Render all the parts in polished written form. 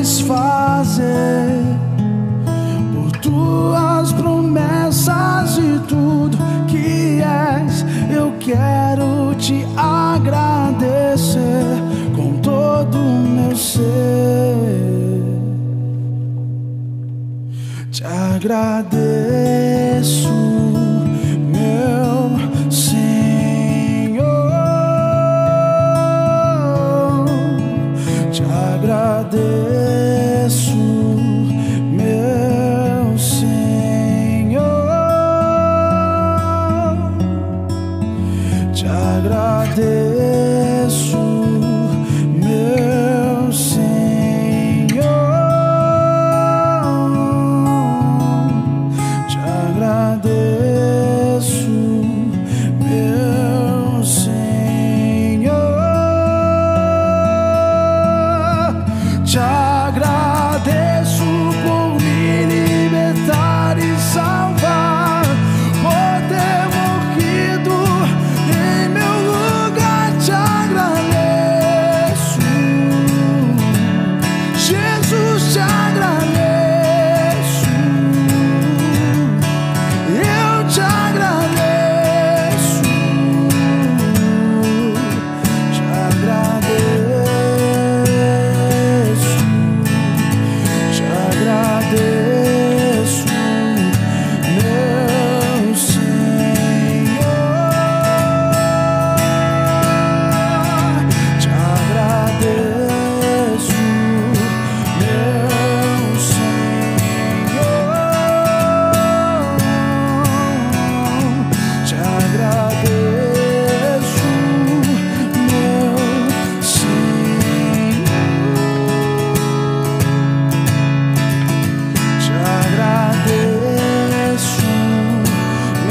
satisfazer por tuas promessas e tudo que és. Eu quero te agradecer com todo o meu ser. Te agradeço, meu Senhor. Te agradeço, meu Senhor. Te agradeço, meu Senhor. Te agradeço, meu Senhor. Te agradeço por me libertar e salvar, por ter morrido em meu lugar. Te agradeço, Jesus, te agradeço. Eu te agradeço, te agradeço, te agradeço, meu Senhor. Te agradeço, meu Senhor. Te agradeço, meu Senhor. Te agradeço,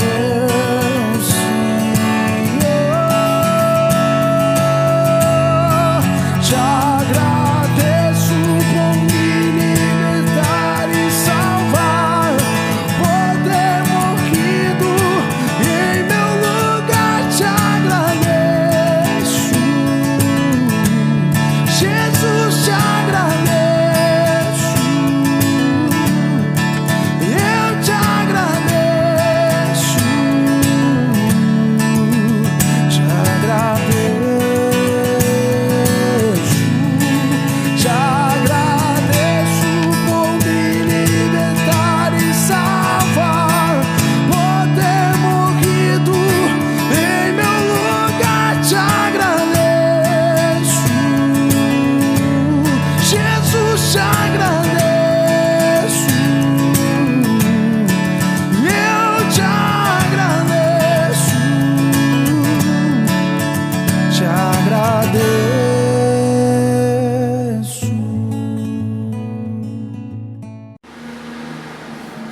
meu Senhor. Te agradeço por me libertar e salvar, por ter morrido em meu lugar. Te agradeço, Jesus, te agradeço. Eu te agradeço, te agradeço por me libertar e salvar, por ter morrido em meu lugar. Te agradeço, Jesus, te agradeço. Eu te agradeço, te agradeço.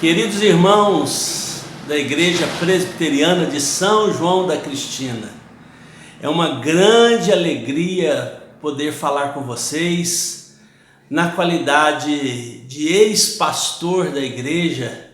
Queridos irmãos da Igreja Presbiteriana de São João da Cristina, é uma grande alegria poder falar com vocês na qualidade de ex-pastor da igreja,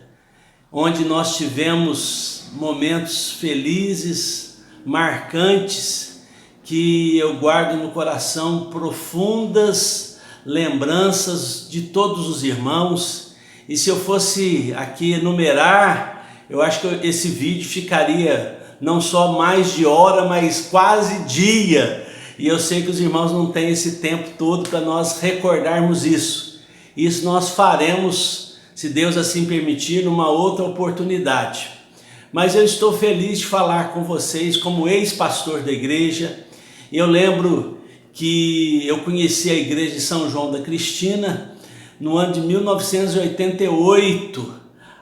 onde nós tivemos momentos felizes, marcantes, que eu guardo no coração profundas lembranças de todos os irmãos. E se eu fosse aqui enumerar, eu acho que esse vídeo ficaria não só mais de hora, mas quase dia. E eu sei que os irmãos não têm esse tempo todo para nós recordarmos isso. Isso nós faremos, se Deus assim permitir, numa outra oportunidade. Mas eu estou feliz de falar com vocês como ex-pastor da igreja. E eu lembro que eu conheci a igreja de São João da Cristina no ano de 1988,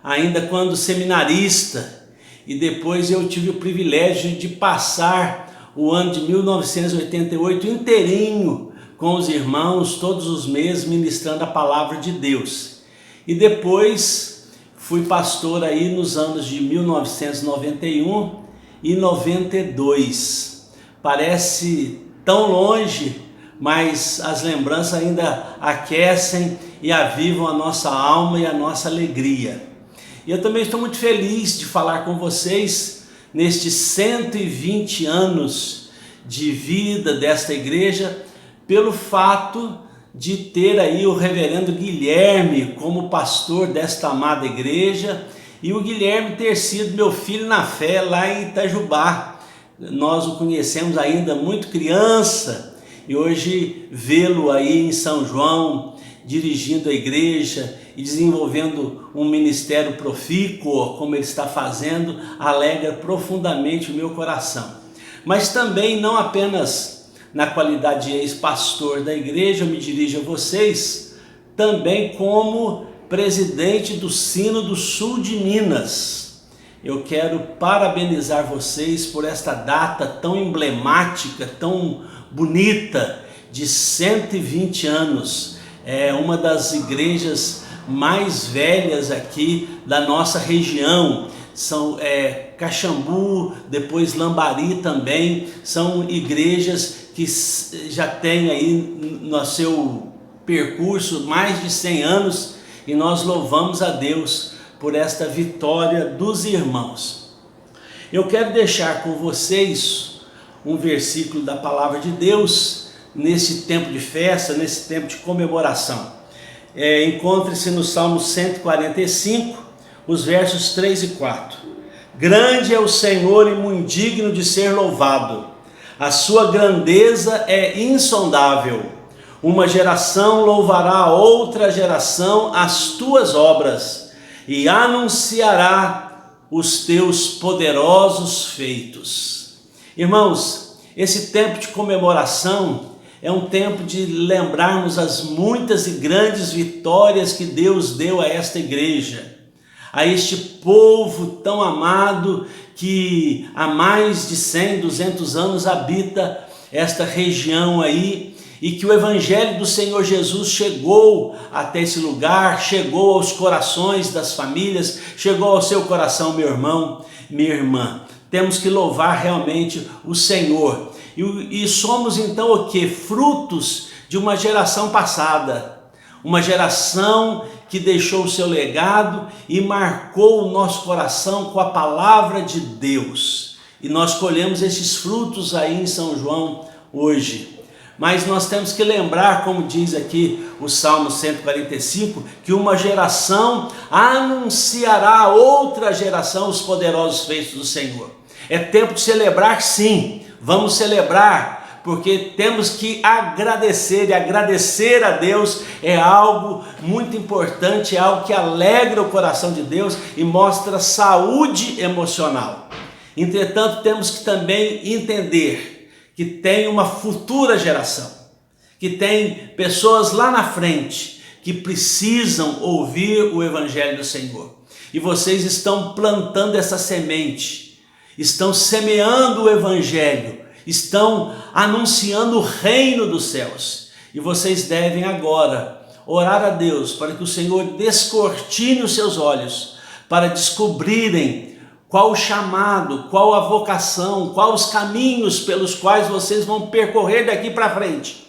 ainda quando seminarista, e depois eu tive o privilégio de passar o ano de 1988 inteirinho com os irmãos, todos os meses ministrando a palavra de Deus. E depois fui pastor aí nos anos de 1991 e 92. Parece tão longe, mas as lembranças ainda aquecem e avivam a nossa alma e a nossa alegria. E eu também estou muito feliz de falar com vocês nestes 120 anos de vida desta igreja, pelo fato de ter aí o reverendo Guilherme como pastor desta amada igreja, e o Guilherme ter sido meu filho na fé lá em Itajubá. Nós o conhecemos ainda muito criança, e hoje vê-lo aí em São João, dirigindo a igreja e desenvolvendo um ministério profícuo, como ele está fazendo, alegra profundamente o meu coração. Mas também não apenas na qualidade de ex-pastor da igreja, eu me dirijo a vocês, também como presidente do Sínodo Sul de Minas. Eu quero parabenizar vocês por esta data tão emblemática, tão bonita, de 120 anos. É uma das igrejas mais velhas aqui da nossa região. São Caxambu, depois Lambari também, são igrejas que já têm aí no seu percurso mais de 100 anos, e nós louvamos a Deus por esta vitória dos irmãos. Eu quero deixar com vocês um versículo da palavra de Deus nesse tempo de festa, nesse tempo de comemoração. Encontre-se no Salmo 145, os versos 3 e 4. Grande é o Senhor e muito digno de ser louvado. A sua grandeza é insondável. Uma geração louvará a outra geração as tuas obras e anunciará os teus poderosos feitos. Irmãos, esse tempo de comemoração é um tempo de lembrarmos as muitas e grandes vitórias que Deus deu a esta igreja, a este povo tão amado que há mais de 100, 200 anos habita esta região aí, e que o Evangelho do Senhor Jesus chegou até esse lugar, chegou aos corações das famílias, chegou ao seu coração, meu irmão, minha irmã. Temos que louvar realmente o Senhor. E somos então o quê? Frutos de uma geração passada, uma geração que deixou o seu legado e marcou o nosso coração com a palavra de Deus. E nós colhemos esses frutos aí em São João hoje. Mas nós temos que lembrar, como diz aqui o Salmo 145, que uma geração anunciará a outra geração os poderosos feitos do Senhor. É tempo de celebrar, sim, vamos celebrar, porque temos que agradecer, e agradecer a Deus é algo muito importante, é algo que alegra o coração de Deus e mostra saúde emocional. Entretanto, temos que também entender que tem uma futura geração, que tem pessoas lá na frente que precisam ouvir o Evangelho do Senhor. E vocês estão plantando essa semente, estão semeando o Evangelho, estão anunciando o reino dos céus. E vocês devem agora orar a Deus para que o Senhor descortine os seus olhos, para descobrirem qual o chamado, qual a vocação, quais os caminhos pelos quais vocês vão percorrer daqui para frente,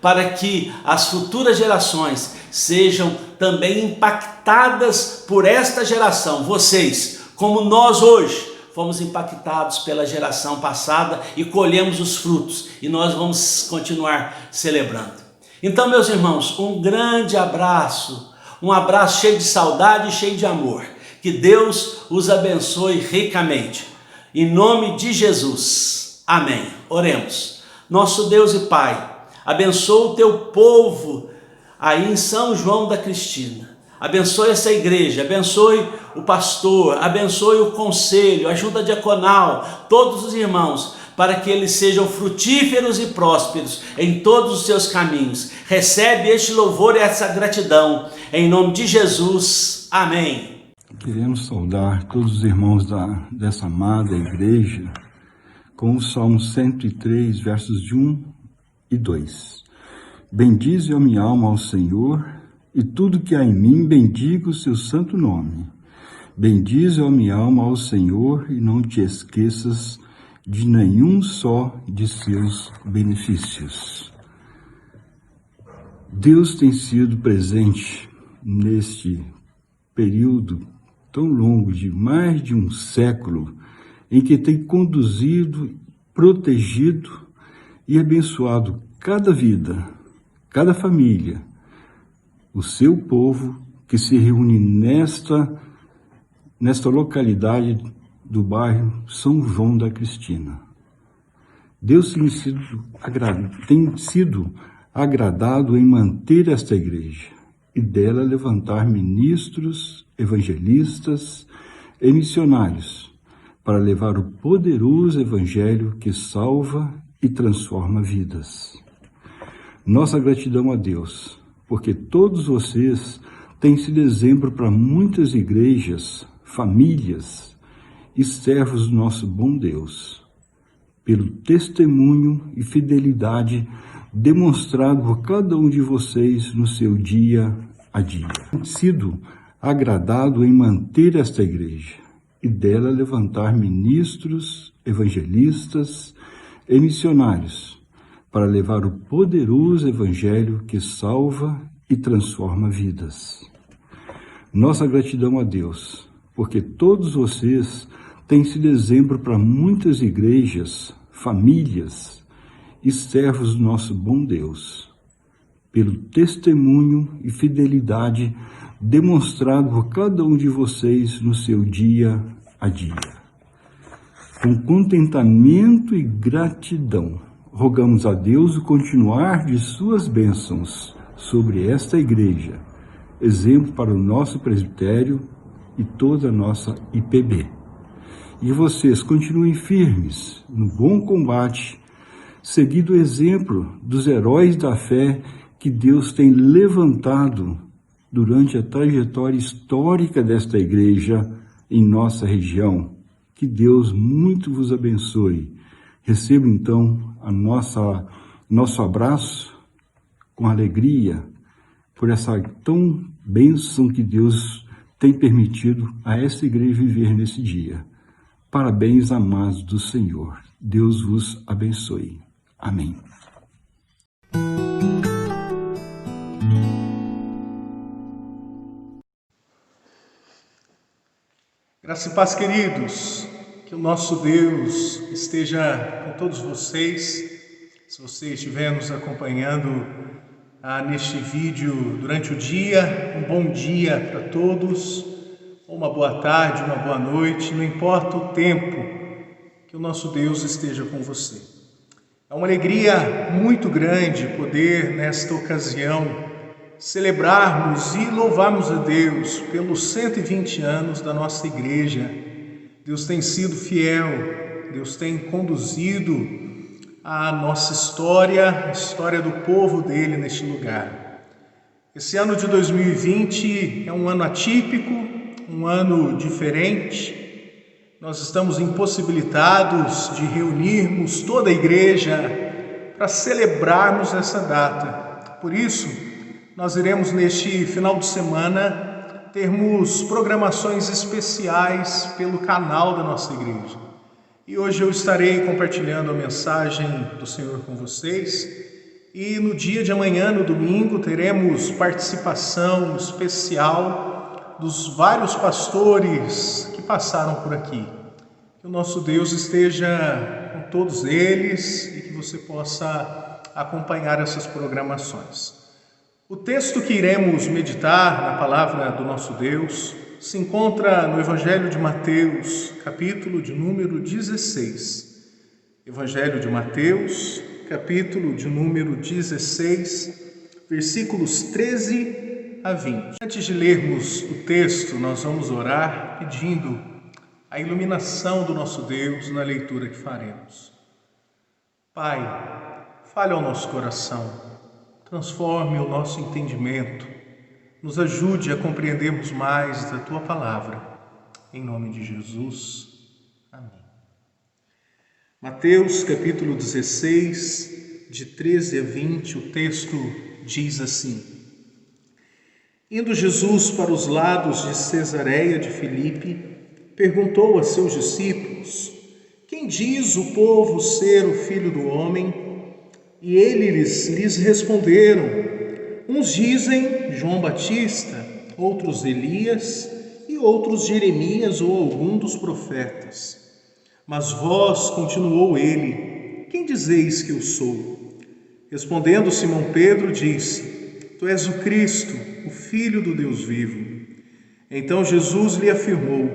para que as futuras gerações sejam também impactadas por esta geração. Vocês, como nós hoje, fomos impactados pela geração passada e colhemos os frutos, e nós vamos continuar celebrando. Então, meus irmãos, um grande abraço, um abraço cheio de saudade e cheio de amor. Que Deus os abençoe ricamente. Em nome de Jesus. Amém. Oremos. Nosso Deus e Pai, abençoa o teu povo aí em São João da Cristina. Abençoe essa igreja, abençoe o pastor, abençoe o conselho, ajuda diaconal, todos os irmãos, para que eles sejam frutíferos e prósperos em todos os seus caminhos. Recebe este louvor e essa gratidão. Em nome de Jesus. Amém. Queremos saudar todos os irmãos dessa amada igreja com o Salmo 103, versos de 1 e 2. Bendize a minha alma ao Senhor, e tudo que há em mim bendiga o seu santo nome. Bendize a minha alma ao Senhor, e não te esqueças de nenhum só de seus benefícios. Deus tem sido presente neste período tão longo de mais de um século, em que tem conduzido, protegido e abençoado cada vida, cada família, o seu povo que se reúne nesta localidade do bairro São João da Cristina. Deus tem sido agradado em manter esta igreja e dela levantar ministros, evangelistas e missionários para levar o poderoso evangelho que salva e transforma vidas. Nossa gratidão a Deus, porque todos vocês têm sido exemplo para muitas igrejas, famílias e servos do nosso bom Deus, pelo testemunho e fidelidade demonstrado por cada um de vocês no seu dia a dia. Tem sido agradado em manter esta igreja e dela levantar ministros, evangelistas e missionários para levar o poderoso evangelho que salva e transforma vidas. Nossa gratidão a Deus, porque todos vocês têm sido exemplo para muitas igrejas, famílias e servos do nosso bom Deus, pelo testemunho e fidelidade demonstrado por cada um de vocês no seu dia a dia. Com contentamento e gratidão, rogamos a Deus o continuar de suas bênçãos sobre esta igreja, exemplo para o nosso presbitério e toda a nossa IPB. E vocês continuem firmes no bom combate, seguindo o exemplo dos heróis da fé que Deus tem levantado durante a trajetória histórica desta igreja em nossa região. Que Deus muito vos abençoe. Receba então nosso abraço com alegria por essa tão bênção que Deus tem permitido a esta igreja viver nesse dia. Parabéns, amados do Senhor. Deus vos abençoe. Amém. Graça e paz, queridos. Que o nosso Deus esteja com todos vocês. Se você estiver nos acompanhando neste vídeo durante o dia, um bom dia para todos, ou uma boa tarde, uma boa noite, não importa o tempo, que o nosso Deus esteja com você. É uma alegria muito grande poder, nesta ocasião, celebrarmos e louvarmos a Deus pelos 120 anos da nossa igreja. Deus tem sido fiel, Deus tem conduzido a nossa história, a história do povo dele neste lugar. Esse ano de 2020 é um ano atípico, um ano diferente. Nós estamos impossibilitados de reunirmos toda a igreja para celebrarmos essa data. Por isso, nós iremos neste final de semana termos programações especiais pelo canal da nossa igreja. E hoje eu estarei compartilhando a mensagem do Senhor com vocês. E no dia de amanhã, no domingo, teremos participação especial dos vários pastores que passaram por aqui. Que o nosso Deus esteja com todos eles e que você possa acompanhar essas programações. O texto que iremos meditar na palavra do nosso Deus se encontra no Evangelho de Mateus, capítulo de número 16. Evangelho de Mateus, capítulo de número 16, versículos 13 a 20. Antes de lermos o texto, nós vamos orar pedindo a iluminação do nosso Deus na leitura que faremos. Pai, fale ao nosso coração. Transforme o nosso entendimento, nos ajude a compreendermos mais da Tua Palavra. Em nome de Jesus. Amém. Mateus capítulo 16, de 13 a 20, o texto diz assim: Indo Jesus para os lados de Cesareia de Filipe, perguntou a seus discípulos: Quem diz o povo ser o Filho do Homem? E eles lhes responderam: uns dizem João Batista, outros Elias e outros Jeremias ou algum dos profetas. Mas vós, continuou ele, quem dizeis que eu sou? Respondendo Simão Pedro, disse: Tu és o Cristo, o Filho do Deus vivo. Então Jesus lhe afirmou: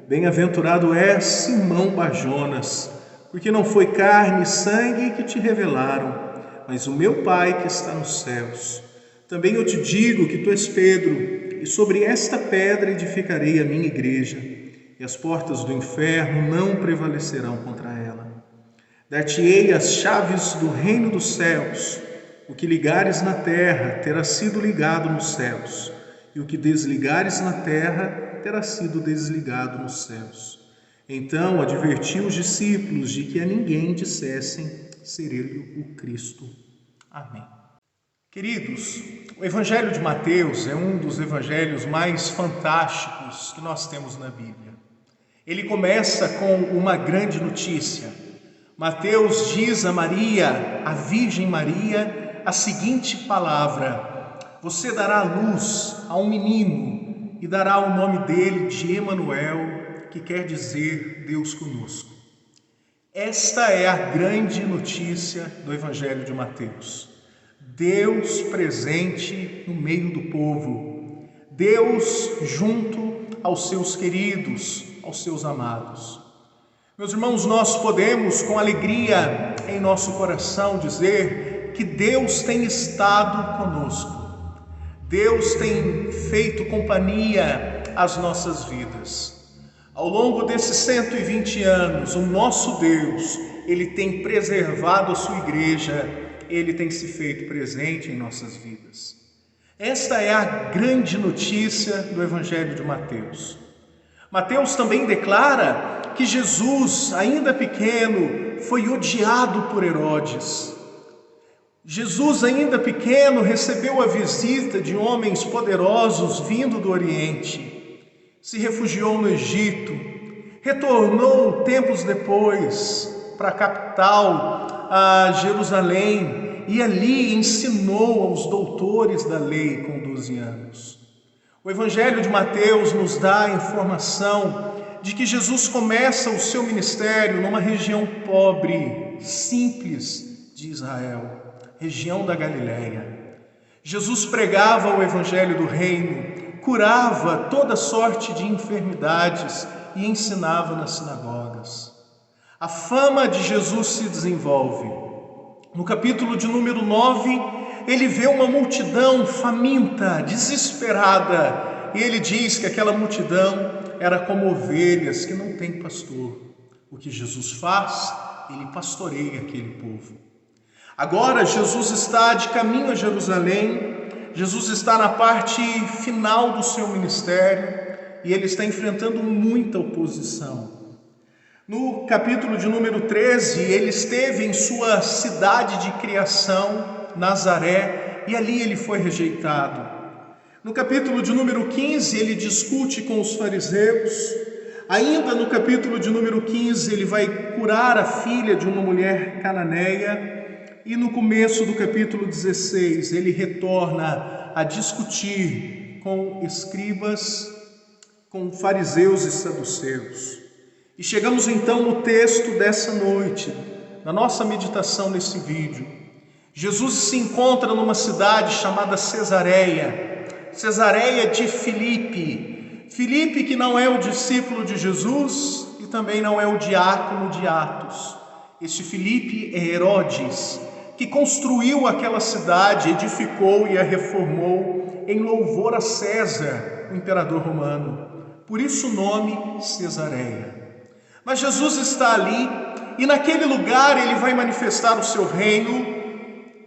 Bem-aventurado és, Simão Barjonas, porque não foi carne e sangue que te revelaram, mas o meu Pai que está nos céus. Também eu te digo que tu és Pedro, e sobre esta pedra edificarei a minha igreja, e as portas do inferno não prevalecerão contra ela. Dar-te-ei as chaves do reino dos céus. O que ligares na terra terá sido ligado nos céus, e o que desligares na terra terá sido desligado nos céus. Então advertiu os discípulos de que a ninguém dissessem ser ele o Cristo. Amém. Queridos, o Evangelho de Mateus é um dos evangelhos mais fantásticos que nós temos na Bíblia. Ele começa com uma grande notícia. Mateus diz a Maria, a Virgem Maria, a seguinte palavra: Você dará luz a um menino e dará o nome dele de Emanuel, que quer dizer Deus conosco. Esta é a grande notícia do Evangelho de Mateus. Deus presente no meio do povo. Deus junto aos seus queridos, aos seus amados. Meus irmãos, nós podemos com alegria em nosso coração dizer que Deus tem estado conosco. Deus tem feito companhia às nossas vidas. Ao longo desses 120 anos, o nosso Deus, Ele tem preservado a sua igreja, Ele tem se feito presente em nossas vidas. Esta é a grande notícia do Evangelho de Mateus. Mateus também declara que Jesus, ainda pequeno, foi odiado por Herodes. Jesus, ainda pequeno, recebeu a visita de homens poderosos vindo do Oriente, se refugiou no Egito, retornou tempos depois para a capital, a Jerusalém, e ali ensinou aos doutores da lei com 12 anos. O Evangelho de Mateus nos dá a informação de que Jesus começa o seu ministério numa região pobre, simples de Israel, região da Galileia. Jesus pregava o Evangelho do Reino, curava toda sorte de enfermidades e ensinava nas sinagogas. A fama de Jesus se desenvolve. No capítulo de número 9, ele vê uma multidão faminta, desesperada, e ele diz que aquela multidão era como ovelhas que não têm pastor. O que Jesus faz? Ele pastoreia aquele povo. Agora Jesus está de caminho a Jerusalém, Jesus está na parte final do seu ministério e ele está enfrentando muita oposição. No capítulo de número 13, ele esteve em sua cidade de criação, Nazaré, e ali ele foi rejeitado. No capítulo de número 15, ele discute com os fariseus. Ainda no capítulo de número 15, ele vai curar a filha de uma mulher cananeia. E no começo do capítulo 16, ele retorna a discutir com escribas, com fariseus e saduceus. E chegamos então no texto dessa noite, na nossa meditação nesse vídeo. Jesus se encontra numa cidade chamada Cesareia de Filipe. Filipe, que não é o discípulo de Jesus e também não é o diácono de Atos. Este Filipe é Herodes, que construiu aquela cidade, edificou e a reformou em louvor a César, o imperador romano. Por isso o nome Cesareia. Mas Jesus está ali e naquele lugar ele vai manifestar o seu reino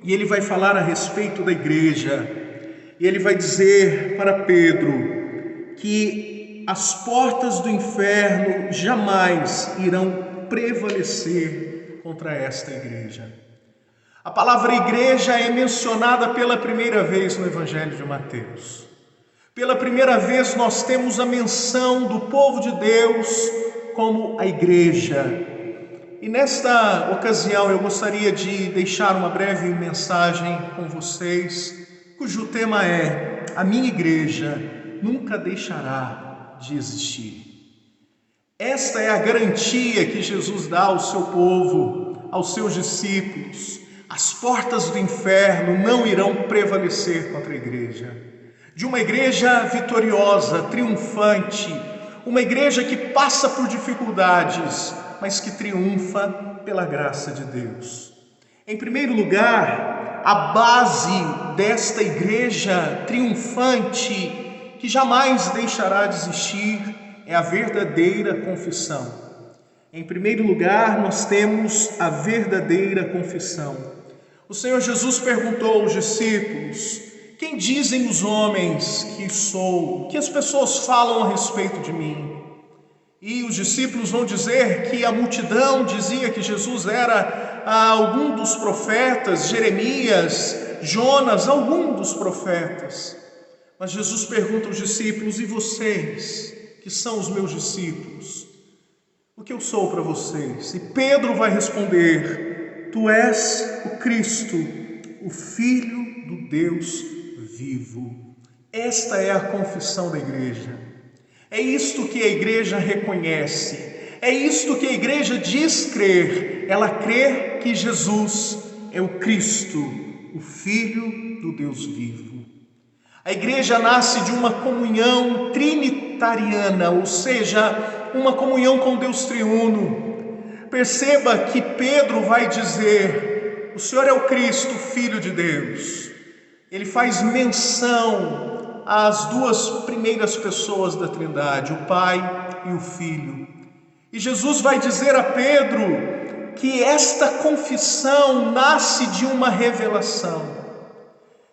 e ele vai falar a respeito da igreja. E ele vai dizer para Pedro que as portas do inferno jamais irão prevalecer contra esta igreja. A palavra igreja é mencionada pela primeira vez no Evangelho de Mateus. Pela primeira vez nós temos a menção do povo de Deus como a igreja. E nesta ocasião eu gostaria de deixar uma breve mensagem com vocês, cujo tema é: a minha igreja nunca deixará de existir. Esta é a garantia que Jesus dá ao seu povo, aos seus discípulos, as portas do inferno não irão prevalecer contra a igreja. De uma igreja vitoriosa, triunfante, uma igreja que passa por dificuldades, mas que triunfa pela graça de Deus. Em primeiro lugar, a base desta igreja triunfante, que jamais deixará de existir, é a verdadeira confissão. Em primeiro lugar, nós temos a verdadeira confissão. O Senhor Jesus perguntou aos discípulos: quem dizem os homens que sou? O que as pessoas falam a respeito de mim? E os discípulos vão dizer que a multidão dizia que Jesus era algum dos profetas, Jeremias, Jonas, algum dos profetas. Mas Jesus pergunta aos discípulos: e vocês, que são os meus discípulos, o que eu sou para vocês? E Pedro vai responder: tu és o Cristo, o Filho do Deus vivo. Esta é a confissão da igreja. É isto que a igreja reconhece, é isto que a igreja diz crer. Ela crê que Jesus é o Cristo, o Filho do Deus vivo. A igreja nasce de uma comunhão trinitariana, ou seja, uma comunhão com Deus triuno. Perceba que Pedro vai dizer: o Senhor é o Cristo, Filho de Deus. Ele faz menção às duas primeiras pessoas da Trindade, o Pai e o Filho. E Jesus vai dizer a Pedro que esta confissão nasce de uma revelação.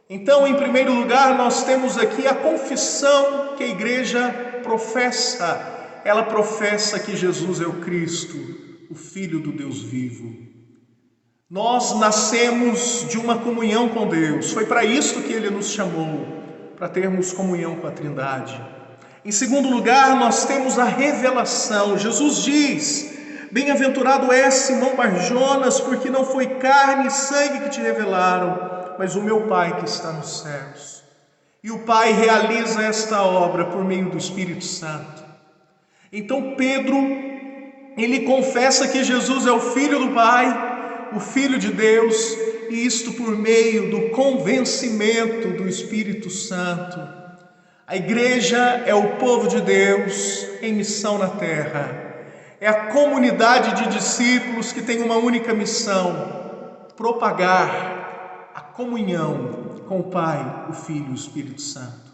Então, em primeiro lugar, nós temos aqui a confissão que a igreja professa. Ela professa que Jesus é o Cristo, o Filho do Deus vivo. Nós nascemos de uma comunhão com Deus. Foi para isso que Ele nos chamou, para termos comunhão com a Trindade. Em segundo lugar, nós temos a revelação. Jesus diz: bem-aventurado és, Simão Barjonas, porque não foi carne e sangue que te revelaram, mas o meu Pai que está nos céus. E o Pai realiza esta obra por meio do Espírito Santo. Então Pedro, ele confessa que Jesus é o Filho do Pai, o Filho de Deus, e isto por meio do convencimento do Espírito Santo. A igreja é o povo de Deus em missão na terra. É a comunidade de discípulos que tem uma única missão: propagar a comunhão com o Pai, o Filho e o Espírito Santo.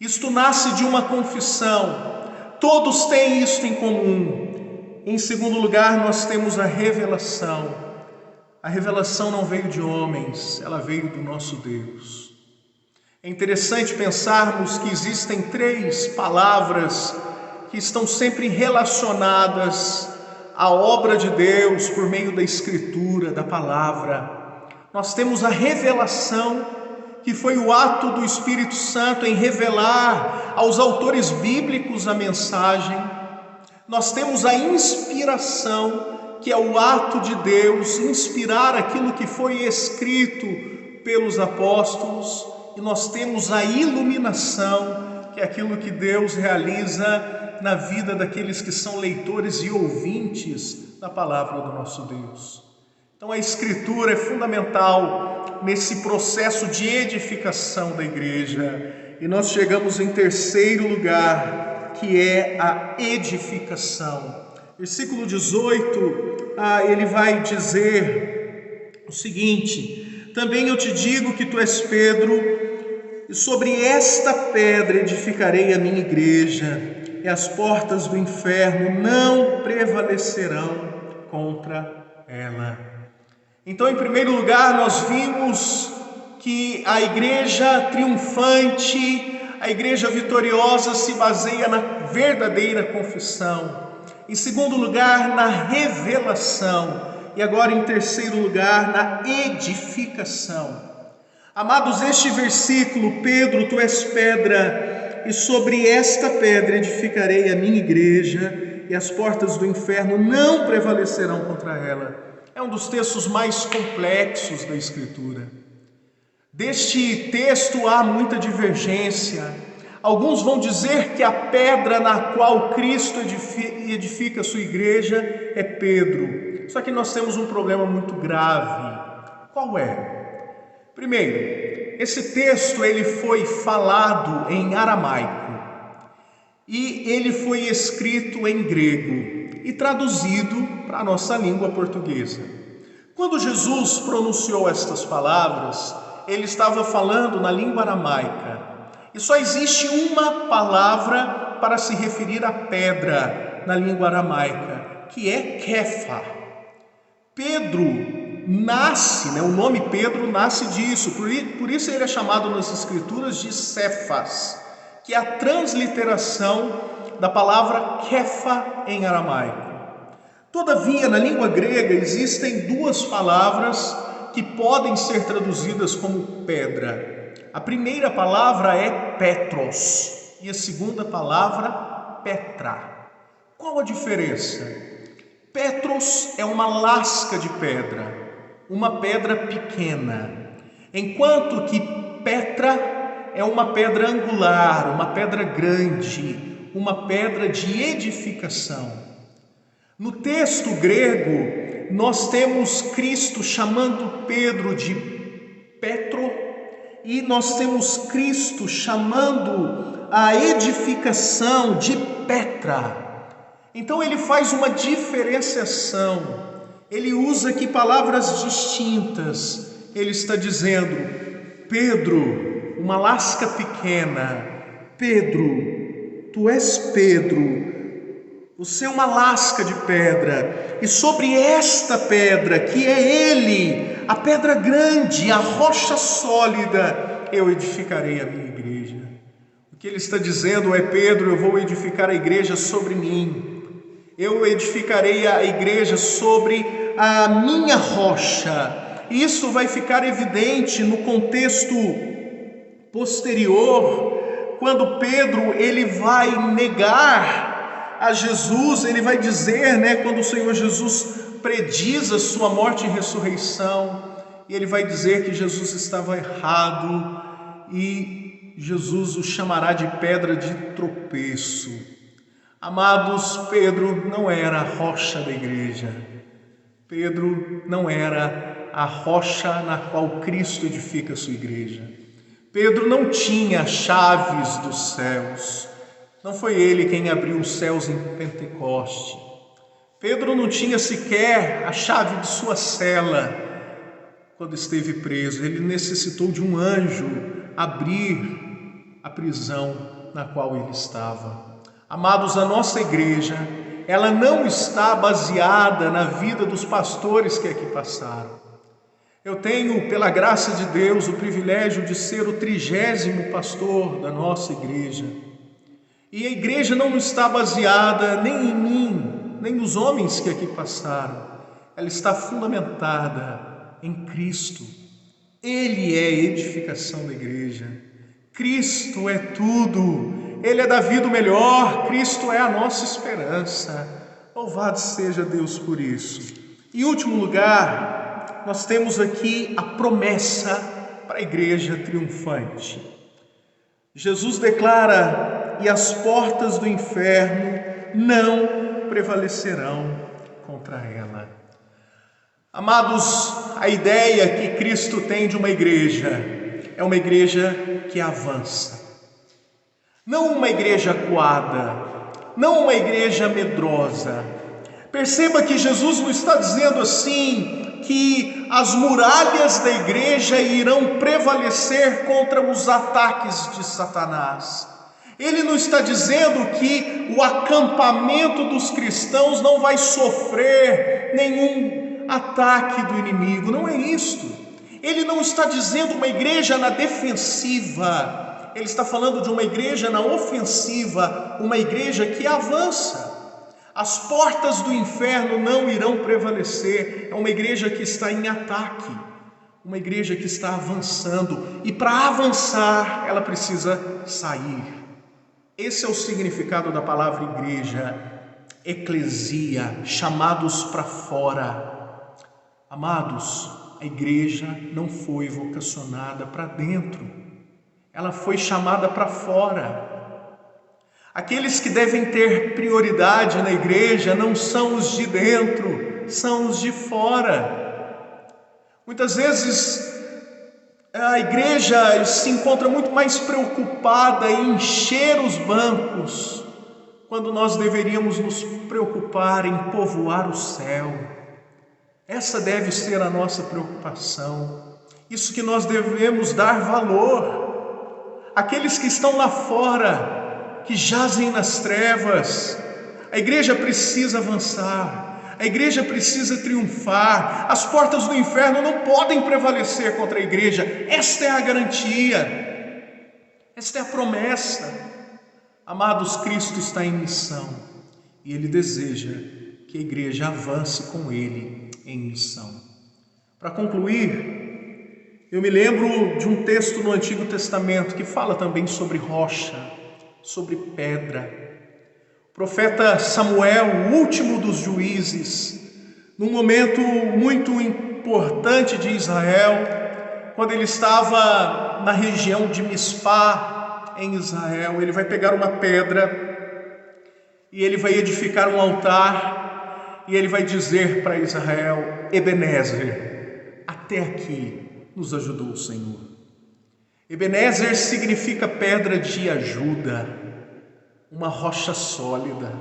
Isto nasce de uma confissão. Todos têm isto em comum. Em segundo lugar, nós temos a revelação. A revelação não veio de homens, ela veio do nosso Deus. É interessante pensarmos que existem três palavras que estão sempre relacionadas à obra de Deus por meio da Escritura, da palavra. Nós temos a revelação, que foi o ato do Espírito Santo em revelar aos autores bíblicos a mensagem. Nós temos a inspiração, que é o ato de Deus inspirar aquilo que foi escrito pelos apóstolos. E nós temos a iluminação, que é aquilo que Deus realiza na vida daqueles que são leitores e ouvintes da palavra do nosso Deus. Então a Escritura é fundamental nesse processo de edificação da igreja. E nós chegamos em terceiro lugar, que é a edificação. Versículo 18, ele vai dizer o seguinte: também eu te digo que tu és Pedro, e sobre esta pedra edificarei a minha igreja, e as portas do inferno não prevalecerão contra ela. Então, em primeiro lugar, nós vimos que a igreja triunfante, a igreja vitoriosa se baseia na verdadeira confissão. Em segundo lugar, na revelação. E agora, em terceiro lugar, na edificação. Amados, este versículo: Pedro, tu és pedra, e sobre esta pedra edificarei a minha igreja, e as portas do inferno não prevalecerão contra ela. É um dos textos mais complexos da Escritura. Deste texto há muita divergência. Alguns vão dizer que a pedra na qual Cristo edifica a sua igreja é Pedro. Só que nós temos um problema muito grave Qual é? Primeiro, esse texto ele foi falado em aramaico e ele foi escrito em grego e traduzido para a nossa língua portuguesa. Quando Jesus pronunciou estas palavras, ele estava falando na língua aramaica. E só existe uma palavra para se referir à pedra na língua aramaica, que é Kefa. Pedro nasce, o nome Pedro nasce disso, por isso ele é chamado nas escrituras de Cefas, que é a transliteração da palavra Kefa em aramaico. Todavia, na língua grega existem duas palavras que podem ser traduzidas como pedra. A primeira palavra é Petros e a segunda palavra Petra. Qual a diferença? Petros é uma lasca de pedra, uma pedra pequena, enquanto que Petra é uma pedra angular, uma pedra grande, uma pedra de edificação. No texto grego, nós temos Cristo chamando Pedro de Petro, e nós temos Cristo chamando a edificação de Petra. Então ele faz uma diferenciação, ele usa aqui palavras distintas. Ele está dizendo: Pedro, uma lasca pequena, Pedro, tu és Pedro, você é uma lasca de pedra, e sobre esta pedra, que é ele, a pedra grande, a rocha sólida, eu edificarei a minha igreja. O que ele está dizendo é: Pedro, eu vou edificar a igreja sobre mim, eu edificarei a igreja sobre a minha rocha. Isso vai ficar evidente no contexto posterior, quando Pedro ele vai negar a Jesus. Ele vai dizer, quando o Senhor Jesus prediz a sua morte e ressurreição, e ele vai dizer que Jesus estava errado e Jesus o chamará de pedra de tropeço. Amados, Pedro não era a rocha da igreja. Pedro não era a rocha na qual Cristo edifica a sua igreja. Pedro não tinha chaves dos céus. Não foi ele quem abriu os céus em Pentecoste. Pedro não tinha sequer a chave de sua cela quando esteve preso. Ele necessitou de um anjo abrir a prisão na qual ele estava. Amados, a nossa igreja, ela não está baseada na vida dos pastores que aqui passaram. Eu tenho, pela graça de Deus, o privilégio de ser o 30º pastor da nossa igreja. E a igreja não está baseada nem em mim, nem nos homens que aqui passaram. Ela está fundamentada em Cristo. Ele é a edificação da igreja. Cristo é tudo. Ele é da vida o melhor. Cristo é a nossa esperança. Louvado seja Deus por isso. Em último lugar, nós temos aqui a promessa para a igreja triunfante. Jesus declara: e as portas do inferno não prevalecerão contra ela. Amados, a ideia que Cristo tem de uma igreja é uma igreja que avança. Não uma igreja acuada, não uma igreja medrosa. Perceba que Jesus não está dizendo assim que as muralhas da igreja irão prevalecer contra os ataques de Satanás. Ele não está dizendo que o acampamento dos cristãos não vai sofrer nenhum ataque do inimigo. Não é isto. Ele não está dizendo uma igreja na defensiva. Ele está falando de uma igreja na ofensiva, uma igreja que avança. As portas do inferno não irão prevalecer. É uma igreja que está em ataque, uma igreja que está avançando, e para avançar ela precisa sair. Esse é o significado da palavra igreja, eclesia, chamados para fora. Amados, a igreja não foi vocacionada para dentro. Ela foi chamada para fora. Aqueles que devem ter prioridade na igreja não são os de dentro, são os de fora. Muitas vezes a igreja se encontra muito mais preocupada em encher os bancos, quando nós deveríamos nos preocupar em povoar o céu. Essa deve ser a nossa preocupação. Isso que nós devemos dar valor. Aqueles que estão lá fora, que jazem nas trevas, a igreja precisa avançar. A igreja precisa triunfar. As portas do inferno não podem prevalecer contra a igreja. Esta é a garantia. Esta é a promessa. Amados, Cristo está em missão e Ele deseja que a igreja avance com Ele em missão. Para concluir, eu me lembro de um texto no Antigo Testamento que fala também sobre rocha, sobre pedra. O profeta Samuel, o último dos juízes, num momento muito importante de Israel, quando ele estava na região de Mispá, em Israel, ele vai pegar uma pedra e ele vai edificar um altar e ele vai dizer para Israel: Ebenezer, até aqui nos ajudou o Senhor. Ebenezer significa pedra de ajuda, uma rocha sólida.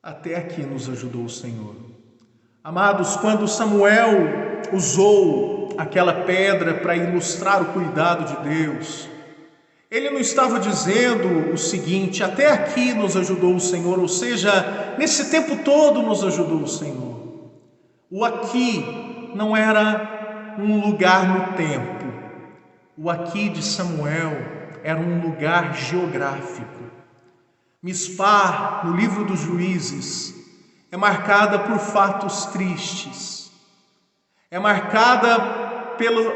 Até aqui nos ajudou o Senhor. Amados, quando Samuel usou aquela pedra para ilustrar o cuidado de Deus, ele não estava dizendo o seguinte: até aqui nos ajudou o Senhor, ou seja, nesse tempo todo nos ajudou o Senhor. O aqui não era um lugar no tempo. O aqui de Samuel era um lugar geográfico. Mispá, no livro dos Juízes, é marcada por fatos tristes. É marcada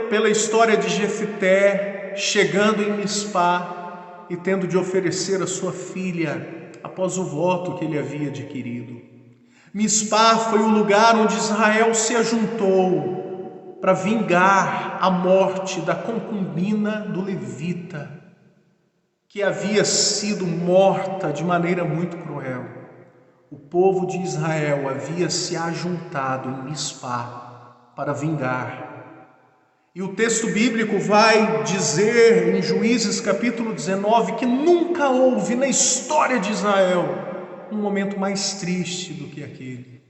pela história de Jefté chegando em Mispá e tendo de oferecer a sua filha após o voto que ele havia adquirido. Mispá foi o lugar onde Israel se ajuntou para vingar a morte da concubina do levita, que havia sido morta de maneira muito cruel. O povo de Israel havia se ajuntado em Mispá para vingar. E o texto bíblico vai dizer em Juízes capítulo 19 que nunca houve na história de Israel um momento mais triste do que aquele.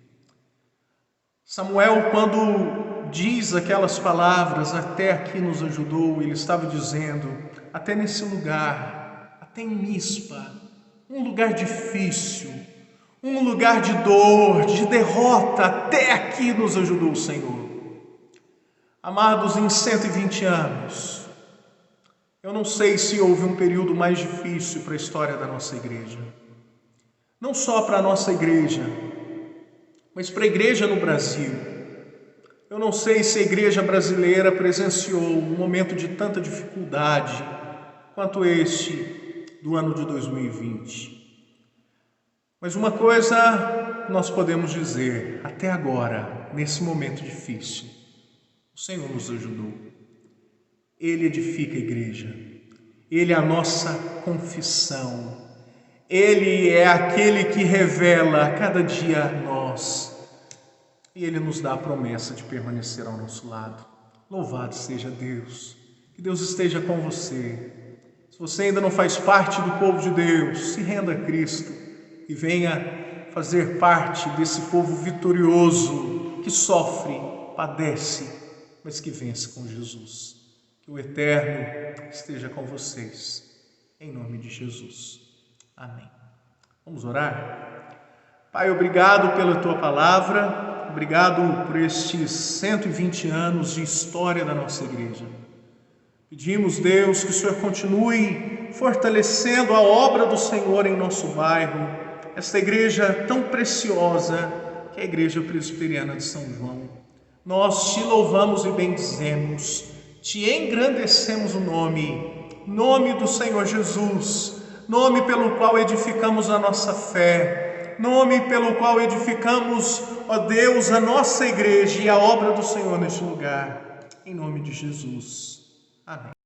Samuel, quando diz aquelas palavras, até aqui nos ajudou, ele estava dizendo, até nesse lugar, até em Mispa, um lugar difícil, um lugar de dor, de derrota, até aqui nos ajudou o Senhor. Amados, em 120 anos, eu não sei se houve um período mais difícil para a história da nossa igreja. Não só para a nossa igreja, mas para a igreja no Brasil. Eu não sei se a igreja brasileira presenciou um momento de tanta dificuldade quanto este do ano de 2020. Mas uma coisa nós podemos dizer, até agora, nesse momento difícil, o Senhor nos ajudou. Ele edifica a igreja. Ele é a nossa confissão. Ele é aquele que revela a cada dia a nós. E Ele nos dá a promessa de permanecer ao nosso lado. Louvado seja Deus. Que Deus esteja com você. Se você ainda não faz parte do povo de Deus, se renda a Cristo e venha fazer parte desse povo vitorioso que sofre, padece, mas que vence com Jesus. Que o Eterno esteja com vocês, em nome de Jesus. Amém. Vamos orar? Pai, obrigado pela Tua palavra, obrigado por estes 120 anos de história da nossa igreja. Pedimos, Deus, que o Senhor continue fortalecendo a obra do Senhor em nosso bairro, esta igreja tão preciosa que é a Igreja Presbiteriana de São João. Nós te louvamos e bendizemos, te engrandecemos o nome do Senhor Jesus, nome pelo qual edificamos a nossa fé, nome pelo qual edificamos, ó Deus, a nossa igreja e a obra do Senhor neste lugar, em nome de Jesus. Amém.